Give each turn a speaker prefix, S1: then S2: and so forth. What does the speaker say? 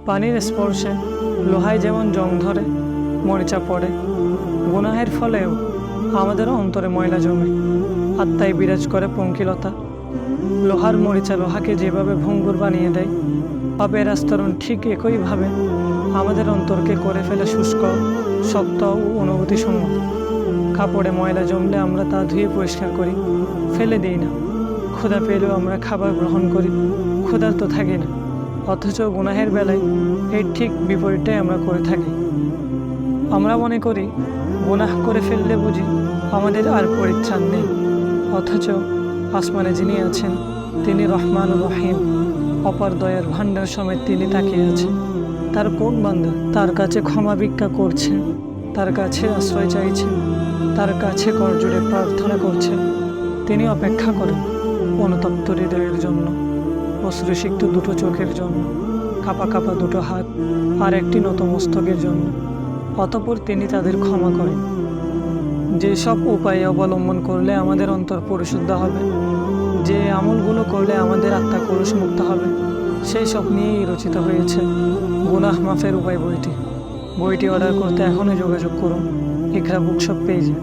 S1: পানির স্পর্শে লোহায় যেমন জং ধরে, মরিচা পড়ে, গুনাহের ফলেও আমাদের অন্তরে ময়লা জমে, আত্মায় বিরাজ করে পঙ্কিলতা। লোহার মরিচা লোহাকে যেভাবে ভঙ্গুর বানিয়ে দেয়, পাপের আস্তরণ ঠিক একইভাবে আমাদের অন্তরকে করে ফেলে শুষ্ক, শক্ত ও অনুভূতিশূন্য। কাপড়ে ময়লা জমলে আমরা তা ধুয়ে পরিষ্কার করি, ফেলে দিই না। ক্ষুধা পেলেও আমরা খাবার গ্রহণ করি, ক্ষুধার্ত থাকি না। অথচ গুনাহের বেলায় এর ঠিক বিপরীতটাই আমরা করে থাকি। আমরা মনে করি গুনাহ করে ফেললে বুঝি আমাদের আর পরিত্রাণ নেই। অথচ আসমানে যিনি আছেন তিনি রহমানুর রহিম, অপার দয়ার ভাণ্ডার সমেত তিনি তাকিয়ে আছেন। তার কোন বান্দা তার কাছে ক্ষমা ভিক্ষা করছে, তার কাছে আশ্রয় চাইছে, তার কাছে করজোড়ে প্রার্থনা করছে, তিনি অপেক্ষা করেন অনুতপ্ত হৃদয়ের জন্য, অশ্রুসিক্ত দুটো চোখের জন্য, কাঁপা কাঁপা দুটো হাত আর একটি নত মস্তকের জন্য। অতঃপর তিনি তাদের ক্ষমা করেন। যেসব উপায় অবলম্বন করলে আমাদের অন্তর পরিশুদ্ধ হবে, যে আমলগুলো করলে আমাদের আত্মা কলুষমুক্ত হবে, সেই সব নিয়েই রচিত হয়েছে গুনাহ মাফের উপায় বইটি। বইটি অর্ডার করতে এখনই যোগাযোগ করুন ইকরা বুকশপ পেজে।